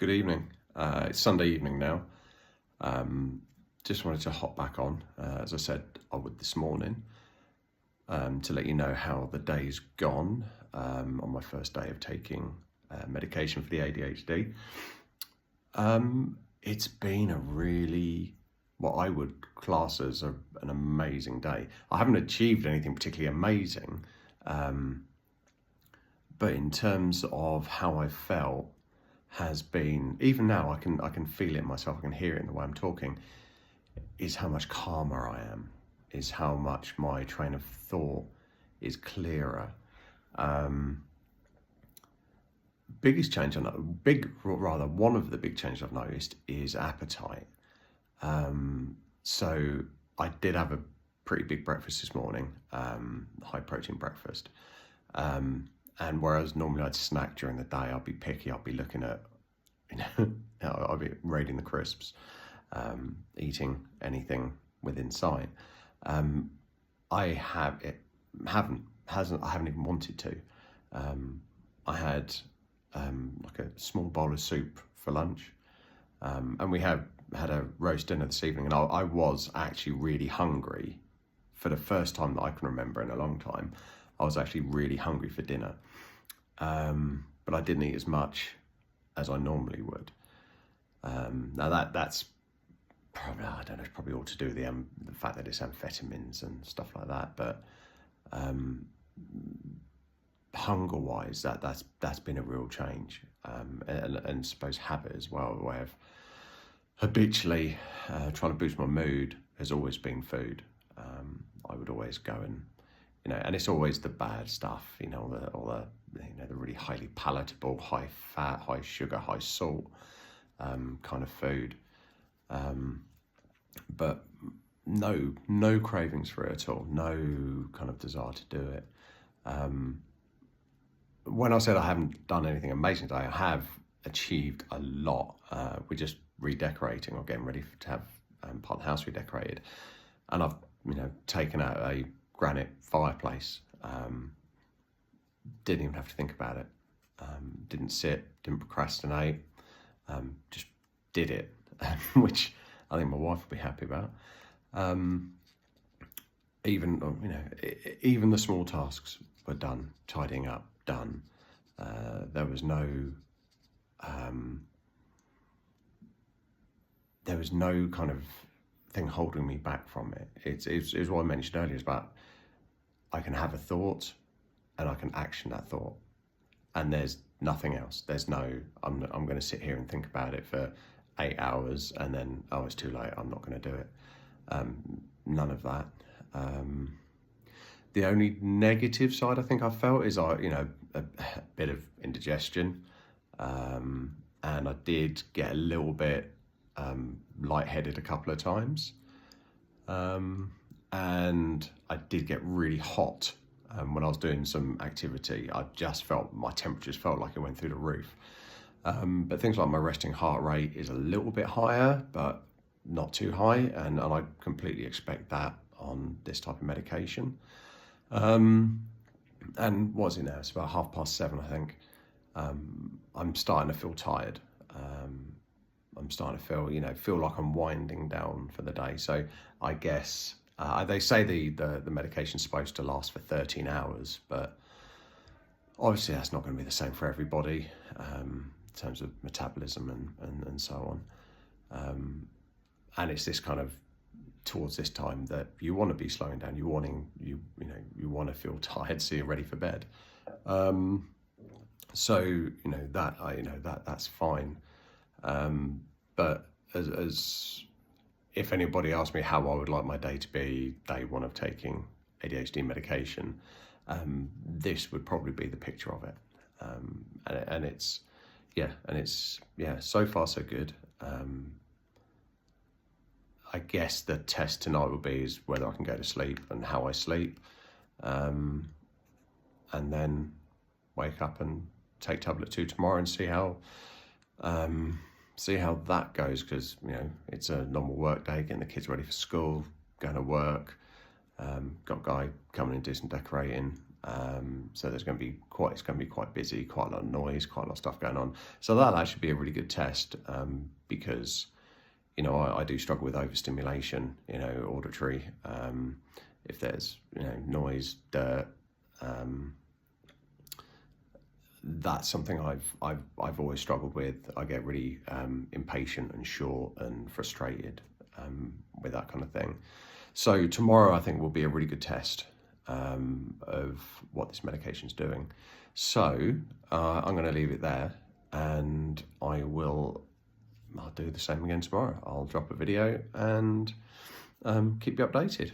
Good evening. It's Sunday evening now. Just wanted to hop back on, as I said I would this morning, to let you know how the day's gone on my first day of taking medication for the ADHD. It's been a really, what I would class as an amazing day. I haven't achieved anything particularly amazing, but in terms of how I felt, has been, even now I can feel it myself, I can hear it in the way I'm talking, is how much calmer I am, is how much my train of thought is clearer. Biggest change I know, one of the big changes I've noticed is appetite. So I did have a pretty big breakfast this morning, high protein breakfast. And whereas normally I'd snack during the day, I'd be picky, I'd be looking at, I'd be raiding the crisps, eating anything within sight. I haven't even wanted to. I had like a small bowl of soup for lunch, and we had a roast dinner this evening, and I was actually really hungry for the first time that I can remember in a long time. I was actually really hungry for dinner, but I didn't eat as much as I normally would. Now that's probably, I don't know, it's probably all to do with the fact that it's amphetamines and stuff like that. But hunger-wise, that's been a real change, and I suppose habit as well. The way of habitually trying to boost my mood has always been food. I would always go and, and it's always the bad stuff, all the the really highly palatable, high fat, high sugar, high salt kind of food. But no cravings for it at all. No kind of desire to do it. When I said I haven't done anything amazing today, I have achieved a lot. We're just redecorating or getting ready to have part of the house redecorated, and I've taken out a granite fireplace. Didn't even have to think about it. Didn't sit, didn't procrastinate. Just did it, which I think my wife will be happy about. Even the small tasks were done. Tidying up, done. There was no kind of thing holding me back from it. It's what I mentioned earlier, is about I can have a thought and I can action that thought, and there's nothing else. There's no, I'm going to sit here and think about it for 8 hours and then, oh, it's too late, I'm not going to do it. None of that. The only negative side I think I felt is a bit of indigestion, and I did get a little bit lightheaded a couple of times, and I did get really hot when I was doing some activity. I just felt my temperatures felt like it went through the roof. But things like my resting heart rate is a little bit higher, but not too high, and I completely expect that on this type of medication. And what is it now? It's about 7:30, I think. I'm starting to feel tired. I'm starting to feel like I'm winding down for the day. So I guess they say the medication's supposed to last for 13 hours, but obviously that's not going to be the same for everybody, in terms of metabolism and so on. And it's this kind of, towards this time, that you want to be slowing down. You want to feel tired, so you're ready for bed. So that's fine. But as if anybody asked me how I would like my day to be, day one of taking ADHD medication, this would probably be the picture of it. And it's so far so good. I guess the test tonight will be is whether I can go to sleep and how I sleep, and then wake up and take tablet 2 tomorrow and see how that goes, because it's a normal work day, getting the kids ready for school, going to work, got a guy coming and do some decorating, So there's going to be quite busy, quite a lot of noise, quite a lot of stuff going on. So that'll actually be a really good test, because, you know, I do struggle with overstimulation, you know, auditory. If there's, you know, noise, dirt, that's something I've always struggled with. I get really impatient and short and frustrated with that kind of thing. So tomorrow I think will be a really good test of what this medication's doing. So I'm going to leave it there, and I'll do the same again tomorrow. I'll drop a video and keep you updated.